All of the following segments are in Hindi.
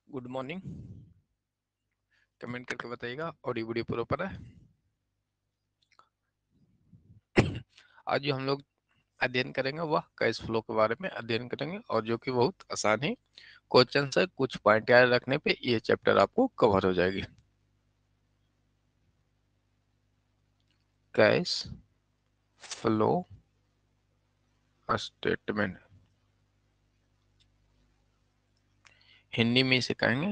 Good morning. कमेंट करके बताइएगा ऑडियो वीडियो प्रॉपर है। आज जो हम लोग अध्ययन करेंगे वह कैश फ्लो के बारे में अध्ययन करेंगे और जो कि बहुत आसान है। क्वेश्चन है, कुछ पॉइंट याद रखने पे ये चैप्टर आपको कवर हो जाएगी। कैश फ्लो स्टेटमेंट हिंदी में इसे कहेंगे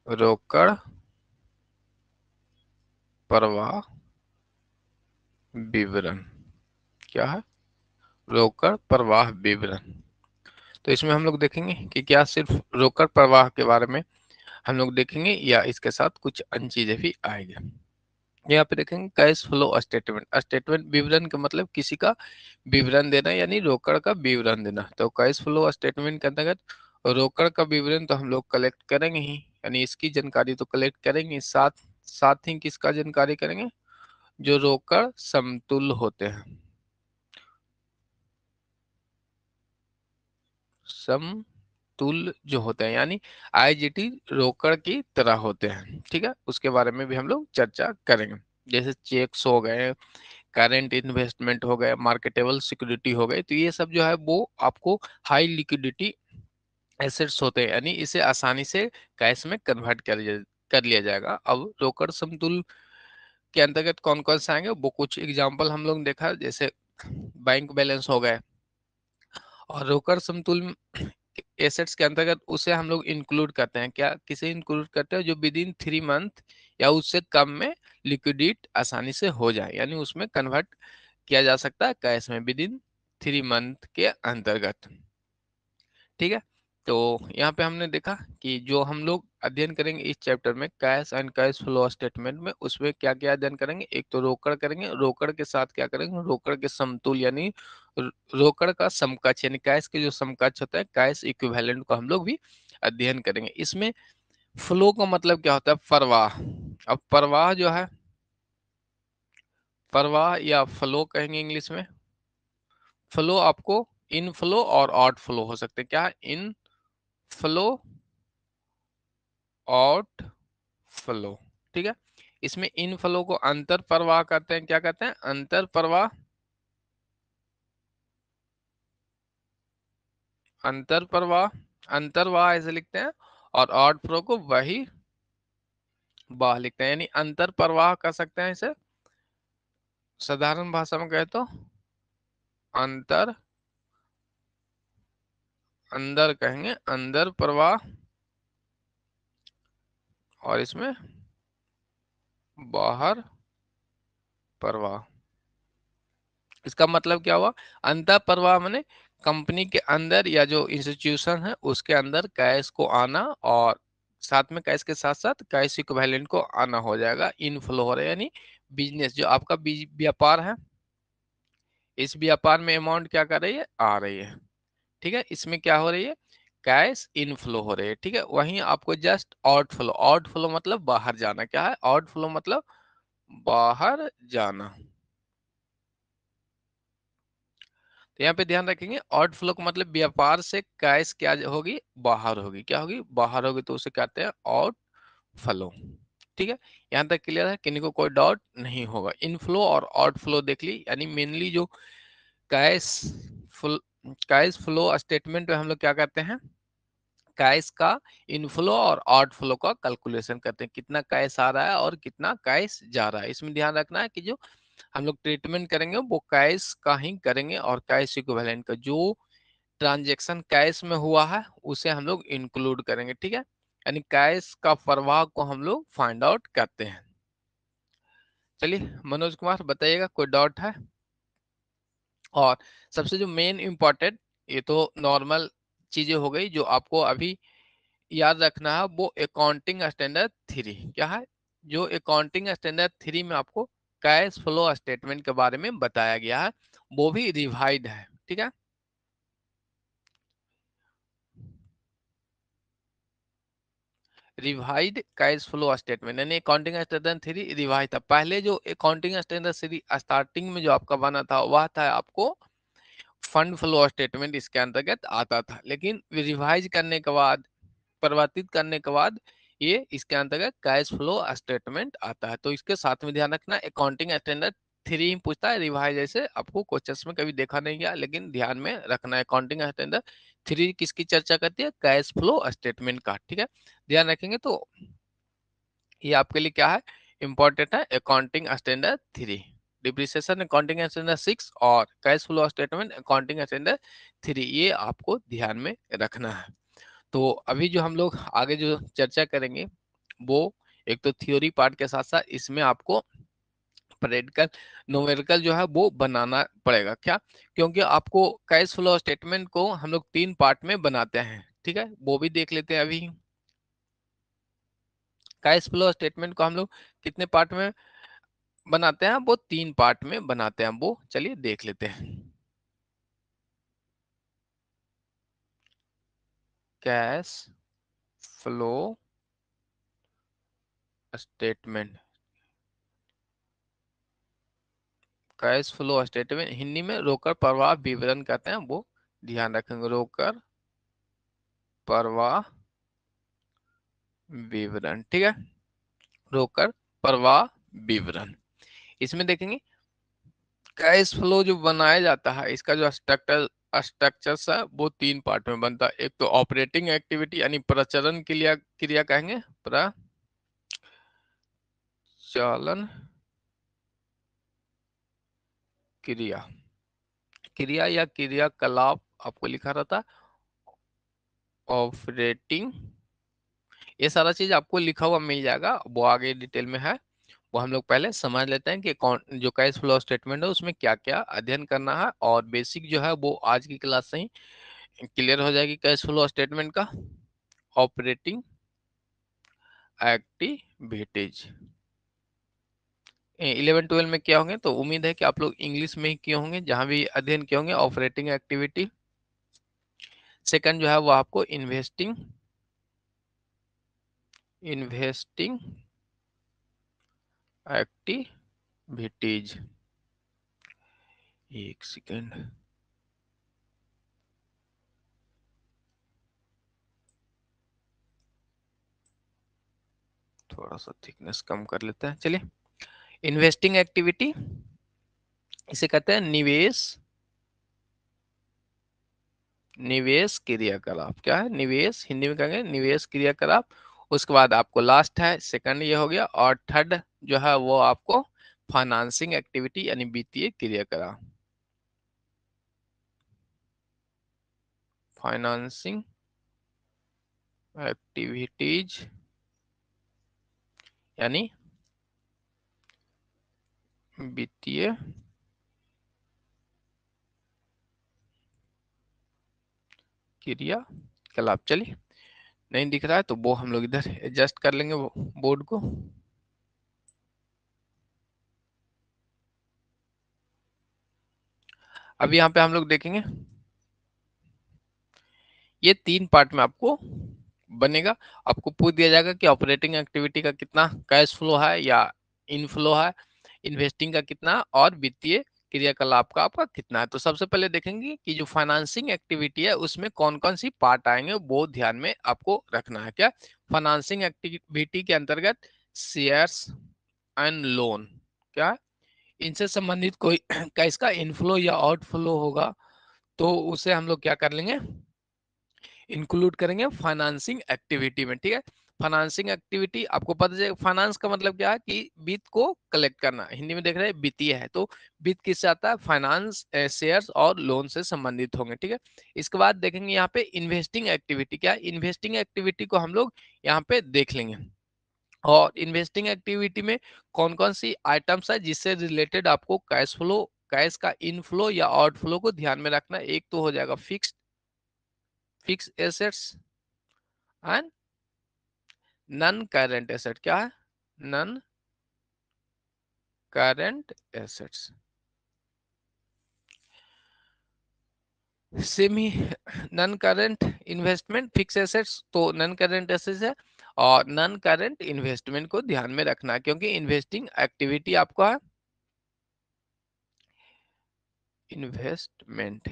रोकड़ प्रवाह विवरण। क्या है? रोकड़ प्रवाह विवरण। तो इसमें हम लोग देखेंगे कि क्या सिर्फ रोकड़ प्रवाह के बारे में हम लोग देखेंगे या इसके साथ कुछ अन्य चीजें भी आएंगे। यहाँ पे देखेंगे कैश फ्लो स्टेटमेंट। स्टेटमेंट विवरण का मतलब किसी का विवरण देना, यानी रोकड़ का विवरण देना। तो कैश फ्लो स्टेटमेंट के अंतर्गत रोकड़ का विवरण तो हम लोग कलेक्ट करेंगे ही, यानी इसकी जानकारी तो कलेक्ट करेंगे, साथ साथ ही किसका जानकारी करेंगे? जो रोकड़ समतुल्य होते हैं, समतुल्य जो होते हैं, यानी आईजीटी रोकड़ की तरह होते हैं। ठीक है, उसके बारे में भी हम लोग चर्चा करेंगे। जैसे चेक्स हो गए, करंट इन्वेस्टमेंट हो गए, मार्केटेबल सिक्योरिटी हो गए, तो ये सब जो है वो आपको हाई लिक्विडिटी एसेट्स होते हैं, यानी इसे आसानी से कैश में कन्वर्ट कर लिया जाएगा। अब रोकड़ समतुल्य के अंतर्गत कौन कौन से आएंगे वो कुछ एग्जांपल हम लोग देखा, जैसे बैंक बैलेंस हो गए। और रोकड़ समतुल्य एसेट्स के अंतर्गत उसे हम लोग इंक्लूड करते हैं, क्या किसे इंक्लूड करते हैं? जो विद इन 3 मंथ या उससे कम में लिक्विडेट आसानी से हो जाए, यानी उसमें कन्वर्ट किया जा सकता है कैश में विद इन 3 मंथ के अंतर्गत। ठीक है, तो यहाँ पे हमने देखा कि जो हम लोग अध्ययन करेंगे इस चैप्टर में cash and cash flow statement में, उसमें क्या क्या अध्ययन करेंगे? एक तो रोकड़ करेंगे, रोकड़ के साथ क्या करेंगे? रोकड़ के समतुल्य यानी रोकड़ का समकक्ष, यानी कैश के जो समकक्ष होता है कैश इक्विवेलेंट को हम लोग भी अध्ययन करेंगे। इसमें फ्लो का मतलब क्या होता है? प्रवाह। अब प्रवाह जो है, प्रवाह या फ्लो कहेंगे इंग्लिश में। फ्लो आपको इन फ्लो और आउट फ्लो हो सकते हैं। क्या है? इन फ्लो, आउट फ्लो। ठीक है, इसमें इन फ्लो को अंतर प्रवाह कहते हैं। क्या कहते हैं? अंतर प्रवाह, अंतर प्रवाह, अंतर्वाह ऐसे लिखते हैं। और आउट फ्लो को वही वाह लिखते हैं, यानी अंतर प्रवाह कह सकते हैं इसे। साधारण भाषा में कहे तो अंतर, अंदर कहेंगे अंदर प्रवाह, और इसमें बाहर प्रवाह। इसका मतलब क्या हुआ? अंतर प्रवाह माने कंपनी के अंदर या जो इंस्टीट्यूशन है उसके अंदर कैश को आना, और साथ में कैश के साथ साथ कैश इक्विवेलेंट को आना हो जाएगा। इनफ्लो हो रहा है, यानी बिजनेस जो आपका व्यापार है, इस व्यापार में अमाउंट क्या कर रही है? आ रही है। ठीक है, इसमें क्या हो रही है? कैश इनफ्लो हो रही है। ठीक है, वहीं आपको जस्ट आउटफ्लो, आउटफ्लो मतलब बाहर जाना। क्या है? आउटफ्लो मतलब बाहर जाना। तो यहाँ पे ध्यान रखेंगे, आउट फ्लो का मतलब व्यापार से कैश क्या होगी? बाहर होगी। क्या होगी? बाहर होगी, तो उसे कहते हैं आउट फ्लो। ठीक है, यहाँ तक क्लियर है? किन्हीं को कोई डाउट नहीं होगा। इनफ्लो और आउट फ्लो देख ली, यानी मेनली जो cash flow, cash flow statement में हम लोग क्या करते हैं? कैश का इनफ्लो और आउटफ्लो का कैलकुलेशन करते हैं, कितना कैश आ रहा है और कितना कैश जा रहा है। इसमें ध्यान रखना है कि जो हम लोग ट्रीटमेंट करेंगे वो कैश का ही करेंगे, और कैश इक्विवेलेंट का जो ट्रांजैक्शन कैश में हुआ है उसे हम लोग इंक्लूड करेंगे। ठीक है, यानी कैश का प्रवाह को हम लोग फाइंड आउट करते हैं। चलिए मनोज कुमार बताइएगा, कोई डाउट है? और सबसे जो मेन इंपॉर्टेंट, ये तो नॉर्मल चीजें हो गई जो आपको अभी याद रखना है, वो अकाउंटिंग स्टैंडर्ड 3। क्या है? जो अकाउंटिंग स्टैंडर्ड 3 में आपको कैश फ्लो स्टेटमेंट के बारे में बताया गया है, वो भी रिवाइड है। ठीक है, रिवाइड कैश फ्लो स्टेटमेंट, यानी अकाउंटिंग स्टैंडर्ड 3 रिवाइड था। पहले जो अकाउंटिंग स्टैंडर्ड 3 स्टार्टिंग में जो आपका बना था वह था आपको फंड फ्लो स्टेटमेंट, इसके अंतर्गत आता था। लेकिन रिवाइज करने के बाद परिवर्तित करने के बाद ये इसके अंतर्गत कैश फ्लो स्टेटमेंट आता है। तो इसके साथ में ध्यान रखना, अकाउंटिंग स्टैंडर्ड 3 ही पूछता है रिवाइज, जैसे आपको क्वेश्चंस में कभी देखा नहीं गया, लेकिन ध्यान में रखना है अकाउंटिंग स्टैंडर्ड 3 किसकी चर्चा करती है, कैश फ्लो स्टेटमेंट का। ठीक है, ध्यान रखेंगे तो ये आपके लिए क्या है, इंपॉर्टेंट है, accounting standard 3, depreciation accounting standard 6 और cash flow statement accounting standard 3, ये आपको ध्यान में रखना है। तो अभी जो हम लोग आगे जो चर्चा करेंगे वो एक तो थ्योरी पार्ट के साथ साथ इसमें आपको प्रैक्टिकल न्यूमेरिकल जो है वो बनाना पड़ेगा। क्या, क्योंकि आपको कैश फ्लो स्टेटमेंट को हम लोग 3 पार्ट में बनाते हैं। ठीक है, वो भी देख लेते हैं अभी। कैश फ्लो स्टेटमेंट को हम लोग कितने पार्ट में बनाते हैं, वो 3 पार्ट में बनाते हैं, वो चलिए देख लेते हैं। Cash flow statement, cash flow statement Hindi में रोकड़ प्रवाह विवरण कहते हैं, वो ध्यान रखेंगे, रोकड़ प्रवाह विवरण। ठीक है, रोकड़ प्रवाह विवरण, इसमें देखेंगे कैश फ्लो जो बनाया जाता है इसका जो स्ट्रक्चर है वो 3 पार्ट में बनता है। एक तो ऑपरेटिंग एक्टिविटी यानी प्रचलन क्रिया क्रिया कहेंगे, प्रचलन क्रिया, क्रिया या क्रियाकलाप आपको लिखा रहता, ऑपरेटिंग, ये सारा चीज आपको लिखा हुआ मिल जाएगा, वो आगे डिटेल में है, वो हम लोग पहले समझ लेते हैं कि कौन जो कैश फ्लो स्टेटमेंट है उसमें क्या क्या अध्ययन करना है, और बेसिक जो है वो आज की क्लास से ही क्लियर हो जाएगी कैश फ्लो स्टेटमेंट का। ऑपरेटिंग एक्टिविटीज 11-12 में क्या होंगे, तो उम्मीद है कि आप लोग इंग्लिश में ही किए होंगे जहां भी अध्ययन किए होंगे। ऑपरेटिंग एक्टिविटी, सेकंड जो है वो आपको इन्वेस्टिंग इन्वेस्टिंग एक्टिविटीज, एक सेकेंड, थोड़ा सा थिकनेस कम कर लेते हैं, चलिए। इन्वेस्टिंग एक्टिविटी, इसे कहते हैं निवेश, निवेश क्रियाकलाप, क्या है, निवेश, हिंदी में कहेंगे निवेश क्रियाकलाप। उसके बाद आपको लास्ट है सेकंड, ये हो गया, और थर्ड जो है वो आपको फाइनेंसिंग एक्टिविटी यानी वित्तीय क्रियाकलाप, फाइनेंसिंग एक्टिविटीज यानी वित्तीय क्रियाकलाप। चलिए, नहीं दिख रहा है तो वो हम लोग इधर एडजस्ट कर लेंगे बोर्ड को। अब यहाँ पे हम लोग देखेंगे ये 3 पार्ट में आपको बनेगा। आपको पूछ दिया जाएगा कि ऑपरेटिंग एक्टिविटी का कितना कैश फ्लो है या इनफ्लो है, इन्वेस्टिंग का कितना, और वित्तीय क्रियाकलाप का आपका कितना है। तो सबसे पहले देखेंगे कि जो फाइनेंसिंग एक्टिविटी है उसमें कौन कौन सी पार्ट आएंगे, वो ध्यान में आपको रखना है। क्या, फाइनेंसिंग एक्टिविटी के अंतर्गत शेयर्स एंड लोन, क्या इनसे संबंधित कोई कैश का इनफ्लो या आउटफ्लो होगा तो उसे हम लोग क्या कर लेंगे, इंक्लूड करेंगे फाइनेंसिंग एक्टिविटी में। ठीक है, फाइनेंसिंग एक्टिविटी आपको पता चलेगा, फाइनेंस का मतलब क्या है कि वित्त को कलेक्ट करना, हिंदी में देख रहे हैं वित्तीय है, तो वित्त किससे आता है, फाइनेंस, शेयर्स और लोन से संबंधित होंगे। ठीक है, इसके बाद देखेंगे यहाँ पे इन्वेस्टिंग एक्टिविटी, क्या इन्वेस्टिंग एक्टिविटी को हम लोग यहाँ पे देख लेंगे, और इन्वेस्टिंग एक्टिविटी में कौन कौन सी आइटम्स है जिससे रिलेटेड आपको कैश फ्लो, कैश का इनफ्लो या आउटफ्लो को ध्यान में रखना। एक तो हो जाएगा fix assets and non current asset, क्या है, non current assets, semi non current investment, fix assets तो नन करेंट एसेट्स है, और नन करेंट इन्वेस्टमेंट को ध्यान में रखना है, क्योंकि इन्वेस्टिंग एक्टिविटी आपका है इन्वेस्टमेंट।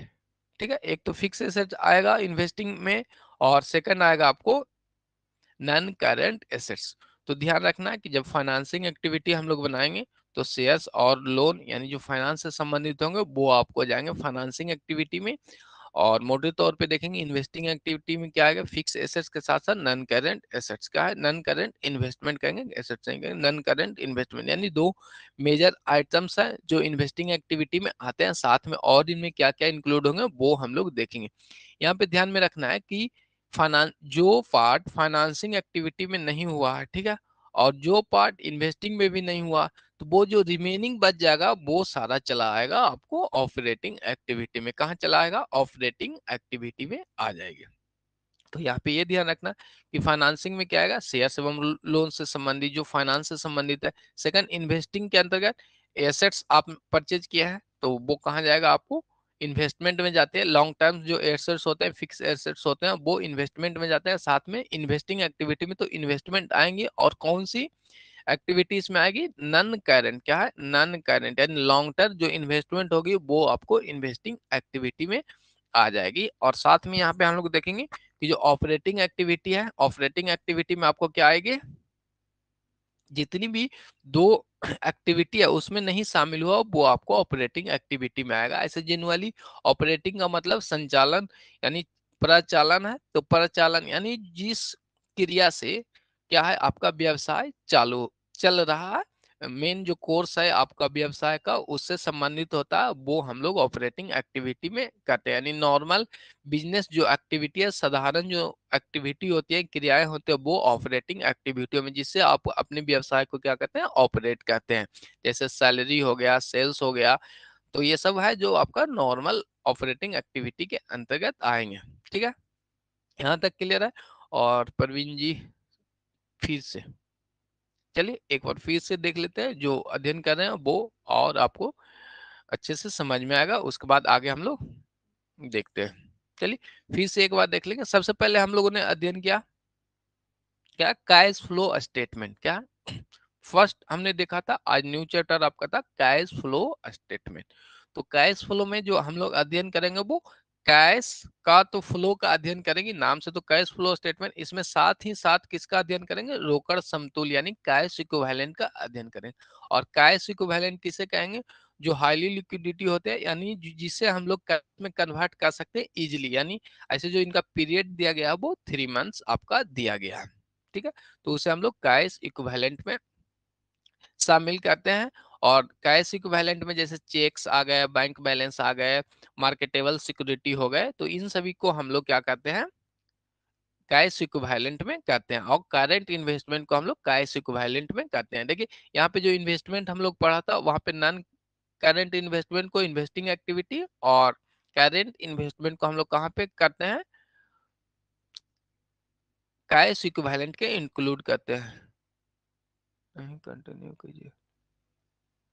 ठीक है, एक तो फिक्स एसेट आएगा इन्वेस्टिंग में, और सेकंड आएगा आपको नॉन करंट एसेट्स। तो ध्यान रखना है कि जब फाइनेंसिंग एक्टिविटी हम लोग बनाएंगे तो शेयर्स और लोन यानी जो फाइनेंस से संबंधित होंगे वो आपको जाएंगे फाइनेंसिंग एक्टिविटी में। और मोटे तौर पे देखेंगे इन्वेस्टिंग एक्टिविटी में क्या आएगा, फिक्स एसेट्स के साथ साथ नॉन करंट एसेट्स। क्या है, नॉन करंट इन्वेस्टमेंट कहेंगे, एसेट्स कहेंगे नॉन करंट इन्वेस्टमेंट, यानी दो मेजर आइटम्स हैं जो इन्वेस्टिंग एक्टिविटी में आते हैं। साथ में और इनमें क्या क्या इंक्लूड होंगे वो हम लोग देखेंगे। यहाँ पे ध्यान में रखना है कि फाइनेंस जो पार्ट फाइनेंसिंग एक्टिविटी में नहीं हुआ है, ठीक है, और जो पार्ट इन्वेस्टिंग में भी नहीं हुआ, तो वो जो रिमेनिंग बच जाएगा वो सारा चला आएगा आपको ऑपरेटिंग एक्टिविटी में। कहाँ चला आएगा, ऑपरेटिंग एक्टिविटी में आ जाएगी। तो यहाँ पे ये ध्यान रखना कि फाइनेंसिंग में क्या आएगा, शेयर एवं लोन से संबंधित जो फाइनेंस से संबंधित है। सेकंड, इन्वेस्टिंग के अंतर्गत एसेट्स आप परचेज किया है तो वो कहाँ जाएगा, आपको इन्वेस्टमेंट में जाते हैं। लॉन्ग टर्म जो एसेट्स होते हैं, फिक्स एसेट्स होते हैं, वो इन्वेस्टमेंट में जाते हैं। साथ में इन्वेस्टिंग एक्टिविटी में तो इन्वेस्टमेंट आएंगे, और कौन सी एक्टिविटीज में आएगी, नॉन करंट। क्या है, नॉन करंट यानी लॉन्ग टर्म जो इन्वेस्टमेंट होगी वो आपको इन्वेस्टिंग एक्टिविटी में आ जाएगी। और साथ में यहाँ पे हम लोग देखेंगे कि जो ऑपरेटिंग एक्टिविटी है, ऑपरेटिंग एक्टिविटी में आपको क्या आएगी, जितनी भी दो एक्टिविटी है उसमें नहीं शामिल हुआ वो आपको ऑपरेटिंग एक्टिविटी में आएगा। ऐसे जनरली ऑपरेटिंग का मतलब संचालन यानी प्रचालन है। तो प्रचालन यानी जिस क्रिया से क्या है, आपका व्यवसाय चालू चल रहा है, मेन जो कोर्स है आपका व्यवसाय का उससे संबंधित होता है, वो हम लोग ऑपरेटिंग एक्टिविटी में करते हैं। यानी नॉर्मल बिजनेस जो एक्टिविटी है, साधारण जो एक्टिविटी होती है, क्रियाएं होती है, वो ऑपरेटिंग एक्टिविटी में, जिससे आप अपने व्यवसाय को क्या कहते हैं, ऑपरेट करते हैं। जैसे सैलरी हो गया, सेल्स हो गया, तो ये सब है जो आपका नॉर्मल ऑपरेटिंग एक्टिविटी के अंतर्गत आएंगे। ठीक है, यहाँ तक क्लियर है। और प्रवीण जी फिर से चलिए एक बार फिर से देख लेते हैं जो अध्ययन कर रहे हैं वो, और आपको अच्छे से समझ में आएगा। उसके बाद आगे हम लोग देखते हैं। चलिए फिर से एक बार देख लेंगे। सबसे पहले हम लोगों ने अध्ययन किया क्या, कैश फ्लो स्टेटमेंट। क्या फर्स्ट हमने देखा था, आज न्यू चैप्टर आपका था कैश फ्लो स्टेटमेंट। तो कैश फ्लो में जो हम लोग अध्ययन करेंगे वो कैश का तो फ्लो का अध्ययन करेंगे, नाम से तो कैश फ्लो स्टेटमेंट। इसमें साथ ही साथ किसका अध्ययन करेंगे, रोकड़ समतुल्य यानी कैश इक्विवेलेंट का अध्ययन करेंगे। और कैश इक्विवेलेंट किसे कहेंगे, जो हाईली लिक्विडिटी होते हैं, यानी जिसे हम लोग कैश में कन्वर्ट कर सकते हैं इजिली। यानी ऐसे जो इनका पीरियड दिया गया है वो 3 मंथ्स आपका दिया गया है। ठीक है, तो उसे हम लोग कैश इक्विवेलेंट में शामिल करते हैं। और कैश इक्विवेलेंट में जैसे चेक्स आ गए, बैंक बैलेंस आ गए, मार्केटेबल सिक्योरिटी हो गए, तो इन सभी को हम लोग क्या करते हैं, कैश इक्विवेलेंट में करते हैं। और करंट इन्वेस्टमेंट को हम लोग कैश इक्विवेलेंट में करते हैं। देखिए यहाँ पे जो इन्वेस्टमेंट हम लोग पढ़ा था वहां पे नॉन करंट इन्वेस्टमेंट को इन्वेस्टिंग एक्टिविटी, और करंट इन्वेस्टमेंट को हम लोग कहाँ पे करते हैं, कैश इक्विवेलेंट के इंक्लूड करते हैं। कंटिन्यू कीजिए।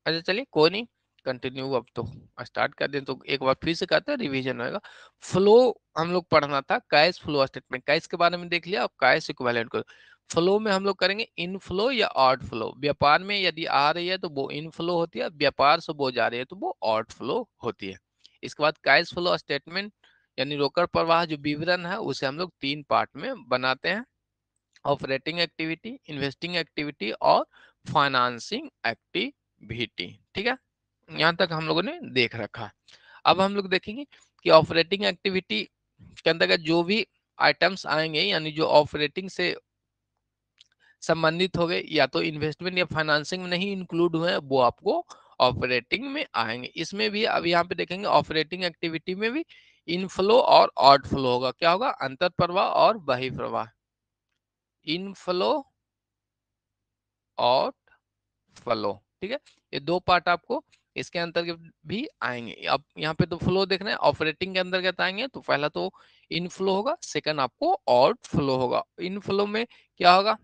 अच्छा चलिए कोई नहीं, कंटिन्यू अब तो स्टार्ट कर दें, तो एक बार फिर से करते हैं, रिवीजन होएगा। फ्लो हम लोग पढ़ना था, कैश फ्लो स्टेटमेंट, कैश के बारे में देख लिया। अब कैश इक्विवेलेंट को फ्लो में हम लोग करेंगे इन फ्लो या आउट फ्लो। व्यापार में यदि आ रही है तो वो इन फ्लो होती है, व्यापार से वो जा रही है तो वो आउट फ्लो होती है। इसके बाद कैश फ्लो स्टेटमेंट यानी रोकड़ प्रवाह जो विवरण है उसे हम लोग 3 पार्ट में बनाते हैं, ऑपरेटिंग एक्टिविटी, इन्वेस्टिंग एक्टिविटी और फाइनेंसिंग एक्टिविटी। ठीक है, यहाँ तक हम लोगों ने देख रखा। अब हम लोग देखेंगे कि ऑपरेटिंग एक्टिविटी के अंतर्गत जो भी आइटम्स आएंगे, यानी जो ऑपरेटिंग से संबंधित हो गए, या तो इन्वेस्टमेंट या फाइनेंसिंग में नहीं इंक्लूड हुए, वो आपको ऑपरेटिंग में आएंगे। इसमें भी अब यहाँ पे देखेंगे ऑपरेटिंग एक्टिविटी में भी इनफ्लो और आउटफ्लो होगा। क्या होगा, अंतर प्रवाह और बहिर्प्रवाह, इनफ्लो और फ्लो। ठीक है, ये 2 पार्ट आपको इसके अंतर्गत भी आएंगे। अब यहाँ पे तो फ्लो देखना है, ऑपरेटिंग के अंतर्गत आएंगे तो पहला तो इनफ्लो होगा, सेकंड आपको आउट फ्लो होगा। इनफ्लो में क्या होगा,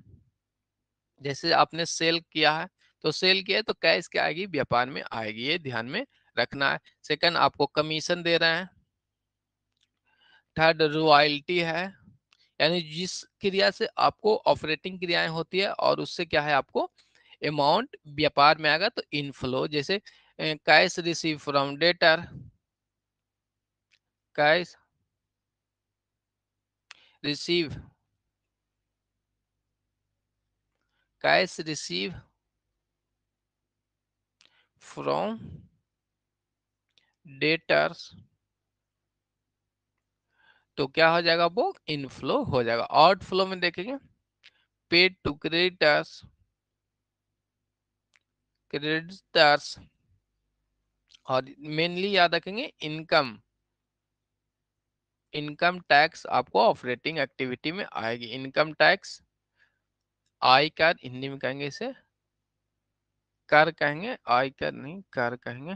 जैसे आपने सेल किया है, तो सेल किया है तो कैश क्या आएगी, व्यापार में आएगी, ये ध्यान में रखना है। सेकंड आपको कमीशन दे रहे हैं। थर्ड रॉयल्टी है, यानी जिस क्रिया से आपको ऑपरेटिंग क्रियाएं होती है और उससे क्या है आपको अमाउंट व्यापार में आएगा, तो इनफ्लो। जैसे cash receive from debtor, cash receive cash receive from debtors, तो क्या हो जाएगा, वो इनफ्लो हो जाएगा। आउटफ्लो में देखेंगे पेड टू क्रेडिटर्स, क्रेडिटर्स, और मेनली याद रखेंगे इनकम, इनकम टैक्स आपको ऑपरेटिंग एक्टिविटी में आएगी। इनकम टैक्स, आय कर, हिंदी में कहेंगे इसे कर कहेंगे, आय कर नहीं कर कहेंगे,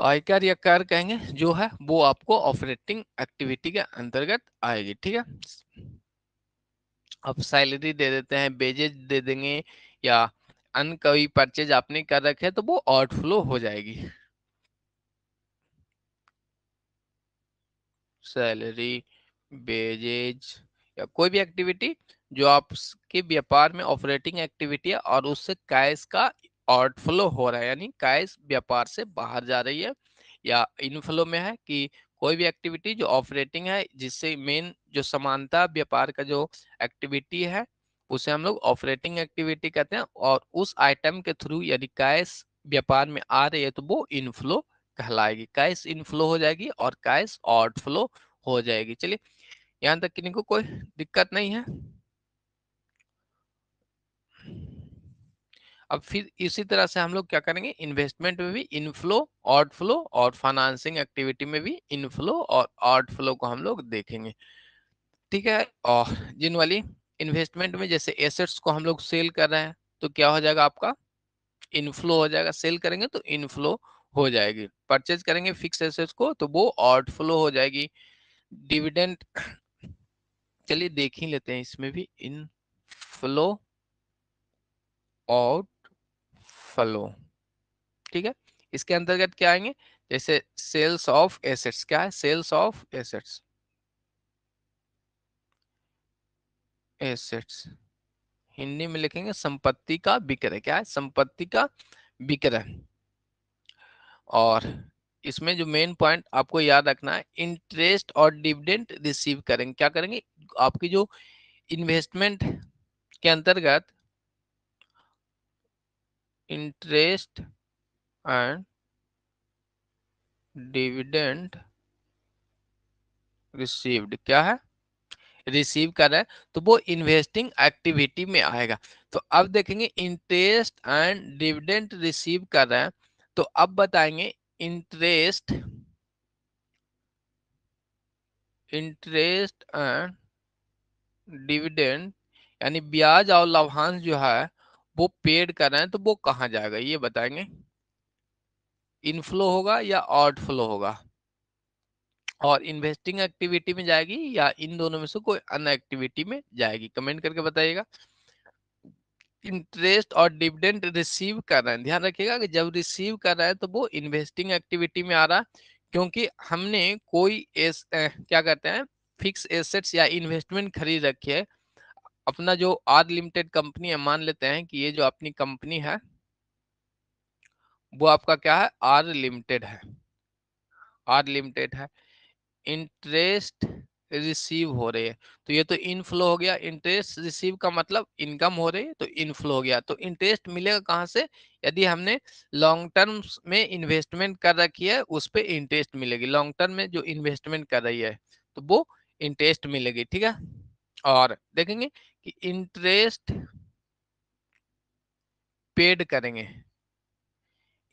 आयकर या कर कहेंगे, जो है वो आपको ऑपरेटिंग एक्टिविटी के अंतर्गत आएगी। ठीक है, अब सैलरी दे देते हैं, वेजेज दे देंगे, या अन्य कोई परचेज आपने कर रखे तो वो आउटफ्लो हो जाएगी। सैलरी, वेजेज, या कोई भी एक्टिविटी जो आपके व्यापार में ऑपरेटिंग एक्टिविटी है और उससे कैश का आउटफ्लो हो रहा है, यानी कैश व्यापार से बाहर जा रही है, या इनफ्लो में है कि कोई भी एक्टिविटी जो ऑपरेटिंग है, जिससे मेन जो समानता व्यापार का जो एक्टिविटी है उसे हम लोग ऑपरेटिंग एक्टिविटी कहते हैं, और उस आइटम के थ्रू यदि कैश व्यापार में आ रही है तो वो इनफ्लो कहलाएगी। कैश इनफ्लो हो जाएगी और कैश आउटफ्लो हो जाएगी। चलिए, यहाँ तक किन्हीं को कोई दिक्कत नहीं है। अब फिर इसी तरह से हम लोग क्या करेंगे, इन्वेस्टमेंट में भी इनफ्लो, आउटफ्लो, और फाइनेंसिंग एक्टिविटी में भी इनफ्लो और आउटफ्लो को हम लोग देखेंगे। ठीक है, और जिन वाली इन्वेस्टमेंट में जैसे एसेट्स को हम लोग सेल कर रहे हैं तो क्या हो जाएगा, आपका इनफ्लो हो जाएगा। सेल करेंगे तो इनफ्लो हो जाएगी। परचेज करेंगे फिक्स एसेट्स को तो वो आउटफ्लो हो जाएगी। डिविडेंड, चलिए देख ही लेते हैं इसमें भी, इनफ्लो, आउटफ्लो। ठीक है, इसके अंतर्गत क्या आएंगे, जैसे सेल्स ऑफ एसेट्स, क्या है, sales of assets, assets Hindi में लिखेंगे संपत्ति का विक्रय, क्या है, संपत्ति का विक्रय। और इसमें जो मेन पॉइंट आपको याद रखना है, इंटरेस्ट और डिविडेंड रिसीव करेंगे। क्या करेंगे, आपकी जो इन्वेस्टमेंट के अंतर्गत इंटरेस्ट एंड डिविडेंड रिसीव्ड, क्या है, रिसीव कर रहा है, तो वो इन्वेस्टिंग एक्टिविटी में आएगा। तो अब देखेंगे इंटरेस्ट एंड डिविडेंड रिसीव कर रहा है, तो अब बताएंगे इंटरेस्ट, इंटरेस्ट एंड डिविडेंड, यानी ब्याज और लाभांश जो है वो पेड कर रहे हैं, तो वो कहाँ जाएगा ये बताएंगे, इनफ्लो होगा या आउटफ्लो होगा, और इन्वेस्टिंग एक्टिविटी में जाएगी या इन दोनों में से कोई अन्य एक्टिविटी में जाएगी, कमेंट करके बताइएगा। इंटरेस्ट और डिविडेंड रिसीव कर रहे हैं, ध्यान रखिएगा कि जब रिसीव कर रहा है तो वो इन्वेस्टिंग एक्टिविटी में आ रहा है, क्योंकि हमने कोई क्या कहते हैं, फिक्स एसेट्स या इन्वेस्टमेंट खरीद रखी है। अपना जो आर लिमिटेड कंपनी है, मान लेते हैं कि ये जो अपनी कंपनी है वो आपका क्या है, आर लिमिटेड है, आर लिमिटेड है, इंटरेस्ट रिसीव हो रही है, तो ये तो इनफ्लो हो गया। इंटरेस्ट रिसीव का मतलब इनकम हो रही है, तो इनफ्लो हो गया। तो इंटरेस्ट मिलेगा कहाँ से, यदि हमने लॉन्ग टर्म में इन्वेस्टमेंट कर रखी है उस पे इंटरेस्ट मिलेगी, लॉन्ग टर्म में जो इन्वेस्टमेंट कर रही है तो वो इंटरेस्ट मिलेगी। ठीक है, और देखेंगे कि इंटरेस्ट पेड करेंगे,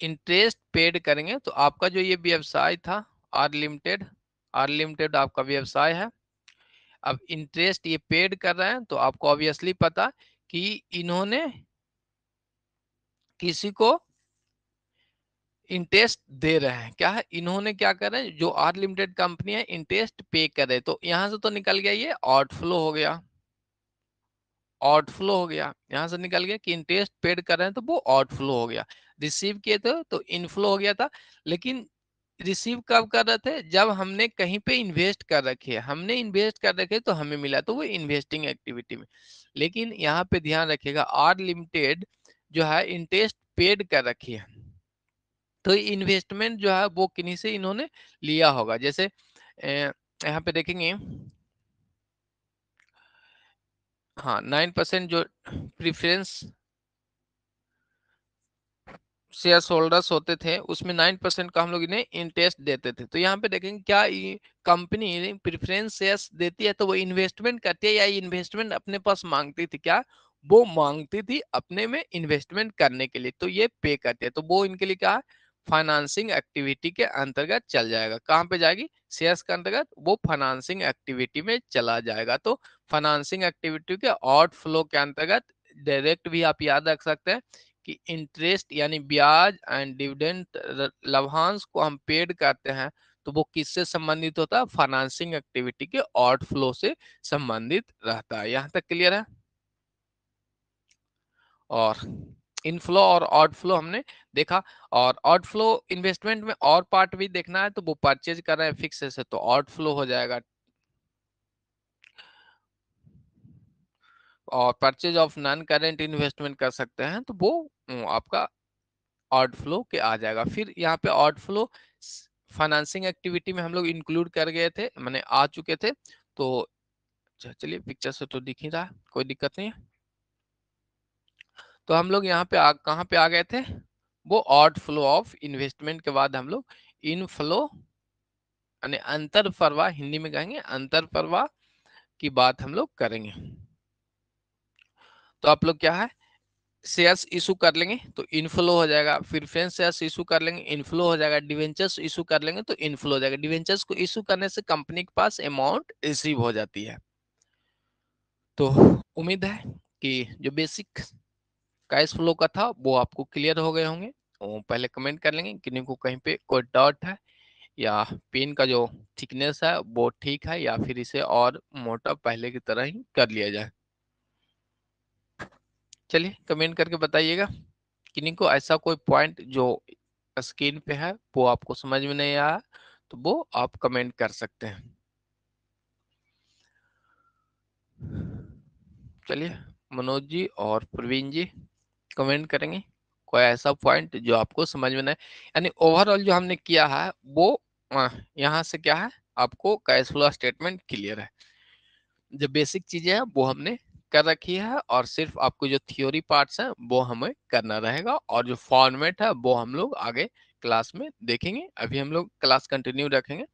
इंटरेस्ट पेड करेंगे, तो आपका जो ये व्यवसाय था आर लिमिटेड, आर लिमिटेड आपका व्यवसाय है, अब इंटरेस्ट ये पेड कर रहे हैं, तो आपको ऑब्वियसली पता कि इन्होंने किसी को इंटरेस्ट दे रहे हैं, क्या है, इन्होंने क्या कर रहे हैं, जो आर लिमिटेड कंपनी है इंटरेस्ट पे करे, तो यहां से तो निकल गया, ये आउटफ्लो हो गया, आउटफ्लो हो गया, यहां से निकल गया कि इंटरेस्ट पेड कर रहे हैं तो वो आउटफ्लो हो गया। रिसीव किए थे तो इनफ्लो हो गया था, लेकिन रिसीव कब कर रहे थे, जब हमने कहीं पे इन्वेस्ट कर रखे है, हमने इन्वेस्ट कर रखे तो हमें मिला, तो वो इन्वेस्टिंग एक्टिविटी में। लेकिन यहाँ पे ध्यान रखिएगा, आर लिमिटेड जो है इंटरेस्ट पेड कर रखी है, तो इन्वेस्टमेंट जो है वो किन्हीं से इन्होंने लिया होगा। जैसे यहाँ पे देखेंगे हाँ 9% जो प्रिफरेंस शेयर होल्डर्स होते थे उसमें 9% का हम लोग इन्हें इंटरेस्ट देते थे। तो यहाँ पे देखेंगे क्या कंपनी प्रेफरेंस शेयर्स देती है तो वो इन्वेस्टमेंट करती है या इन्वेस्टमेंट अपने पास मांगती थी? क्या वो मांगती थी अपने में इन्वेस्टमेंट करने के लिए, तो ये पे करती है। तो वो इनके लिए क्या है, फाइनेंसिंग एक्टिविटी के अंतर्गत चल जाएगा। कहाँ पे जाएगी? शेयर्स के अंतर्गत वो फाइनेंसिंग एक्टिविटी में चला जाएगा। तो फाइनेंसिंग एक्टिविटी के आउट फ्लो के अंतर्गत डायरेक्ट भी आप याद रख सकते हैं कि इंटरेस्ट यानी ब्याज एंड डिविडेंड लाभांश को हम पेड करते हैं, तो वो किससे संबंधित होता है? फाइनेंसिंग एक्टिविटी के आउटफ्लो से संबंधित रहता है। यहाँ तक क्लियर है? और इनफ्लो और आउटफ्लो हमने देखा। और आउटफ्लो इन्वेस्टमेंट में और पार्ट भी देखना है, तो वो परचेज कर रहे हैं फिक्स से तो आउटफ्लो हो जाएगा। और purchase of non current investment कर सकते हैं तो वो आपका आउटफ्लो के आ जाएगा। फिर यहाँ पे आउटफ्लो फाइनेंसिंग एक्टिविटी में हम लोग इंक्लूड कर गए थे, मैंने आ चुके थे। तो चलिए पिक्चर से तो दिख ही रहा है, कोई दिक्कत नहीं है। तो हम लोग यहाँ पे कहाँ पे आ गए थे? वो आउटफ्लो ऑफ इन्वेस्टमेंट के बाद हम लोग इनफ्लो यानी अंतर प्रवाह, हिंदी में कहेंगे अंतर प्रवाह की बात हम लोग करेंगे। तो आप लोग क्या है, शेयर्स इशू कर लेंगे तो इनफ्लो हो जाएगा। फिर प्रेफरेंस शेयर्स इशू कर लेंगे, इनफ्लो हो जाएगा। डिवेंचर्स इशू कर लेंगे तो इनफ्लो हो जाएगा। डिवेंचर्स को इशू करने से कंपनी के पास अमाउंट रिसीव हो जाती है। तो उम्मीद है कि जो बेसिक कैश फ्लो का था वो आपको क्लियर हो गए होंगे। तो पहले कमेंट कर लेंगे किन्हीं को कहीं पे कोई डाउट है, या पेन का जो थिकनेस है वो ठीक है, या फिर इसे और मोटा पहले की तरह ही कर लिया जाए। चलिए कमेंट करके बताइएगा किन्हीं को ऐसा कोई पॉइंट जो स्क्रीन पे है वो आपको समझ में नहीं आया, तो वो आप कमेंट कर सकते हैं। चलिए मनोज जी और प्रवीण जी कमेंट करेंगे कोई ऐसा पॉइंट जो आपको समझ में नहीं। यानी ओवरऑल जो हमने किया है वो यहाँ से क्या है, आपको कैश फ्लो स्टेटमेंट क्लियर है। जो बेसिक चीजें हैं वो हमने कर रखी है, और सिर्फ आपको जो थ्योरी पार्ट्स हैं वो हमें करना रहेगा, और जो फॉर्मेट है वो हम लोग आगे क्लास में देखेंगे। अभी हम लोग क्लास कंटिन्यू रखेंगे।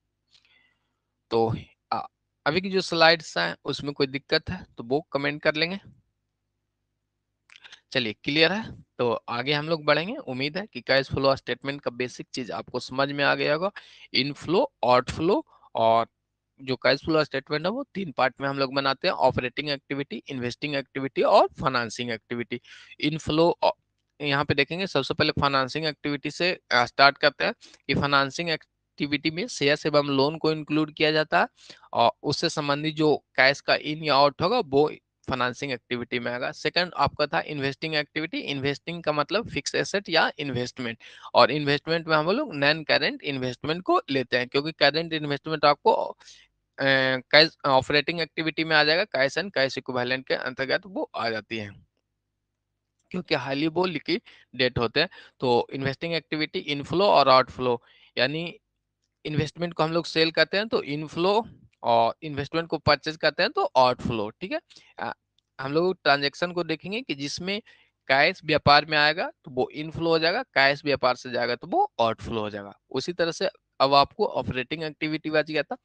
तो आ, अभी की जो स्लाइड्स हैं उसमें कोई दिक्कत है तो वो कमेंट कर लेंगे। चलिए क्लियर है, तो आगे हम लोग बढ़ेंगे। उम्मीद है कि कैश फ्लो स्टेटमेंट का बेसिक चीज आपको समझ में आ गया होगा। इनफ्लो, आउटफ्लो, और जो कैश फ्लो स्टेटमेंट है वो तीन पार्ट में हम लोग बनाते हैं: ऑपरेटिंग एक्टिविटी, इन्वेस्टिंग एक्टिविटी और फाइनेंसिंग एक्टिविटी। इनफ्लो यहाँ पे देखेंगे, सबसे पहले फाइनेंसिंग एक्टिविटी से स्टार्ट करते हैं कि फाइनेंसिंग एक्टिविटी में शेयर एवं लोन को इंक्लूड किया जाता है, और उससे संबंधित जो कैश का इन या आउट होगा वो फाइनेंसिंग एक्टिविटी में आएगा। सेकंड आपका था इन्वेस्टिंग एक्टिविटी। इन्वेस्टिंग का मतलब फिक्स एसेट या इन्वेस्टमेंट, और इन्वेस्टमेंट में हम लोग नॉन करेंट इन्वेस्टमेंट को लेते हैं, क्योंकि करेंट इन्वेस्टमेंट आपको कैश ऑपरेटिंग एक्टिविटी में आ जाएगा, कैश एंड कैश इक्विवेलेंट के अंतर्गत वो आ जाती है, क्योंकि हाईली वो लिक्विडेट होते हैं। तो इन्वेस्टिंग एक्टिविटी इनफ्लो और आउटफ्लो, यानी इन्वेस्टमेंट को हम लोग सेल करते हैं तो इनफ्लो, और इन्वेस्टमेंट को परचेज करते हैं तो आउटफ्लो। ठीक है। अ, हम लोग ट्रांजेक्शन को देखेंगे कि जिसमें कैश व्यापार में आएगा तो वो इनफ्लो हो जाएगा, कैश व्यापार से जाएगा तो वो आउटफ्लो हो जाएगा। उसी तरह से अब आपको ऑपरेटिंग एक्टिविटी बच गया था।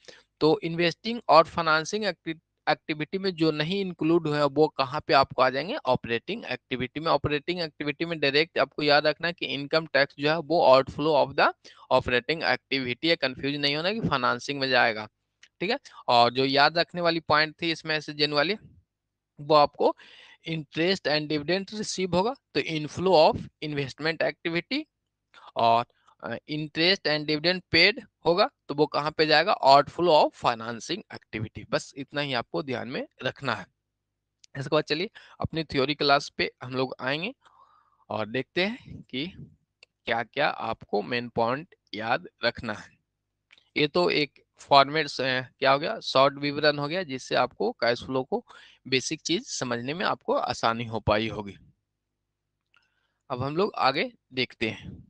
तो इन्वेस्टिंग और फाइनेंसिंग एक्टिविटी में जो नहीं इंक्लूड हुआ वो कहाँ पे आपको आ जाएंगे? ऑपरेटिंग एक्टिविटी में। ऑपरेटिंग एक्टिविटी में डायरेक्ट आपको याद रखना है कि इनकम टैक्स जो है वो outflow of the operating activity है, कंफ्यूज नहीं होना कि फाइनेंसिंग में जाएगा। ठीक है। और जो याद रखने वाली पॉइंट थी इसमें से जेन वाली, वो आपको इंटरेस्ट एंड डिविडेंड रिसीव होगा तो इनफ्लो ऑफ इन्वेस्टमेंट एक्टिविटी, और इंटरेस्ट एंड डिविडेंड पेड होगा तो वो कहाँ पे जाएगा? Outflow of financing activity. बस इतना ही आपको ध्यान में रखना है। इसके बाद चलिए अपनी थ्योरी क्लास पे हम लोग आएंगे और देखते हैं कि क्या क्या आपको मेन पॉइंट याद रखना है। ये तो एक फॉर्मेट क्या हो गया, शॉर्ट विवरण हो गया, जिससे आपको कैश फ्लो को बेसिक चीज समझने में आपको आसानी हो पाई होगी। अब हम लोग आगे देखते हैं।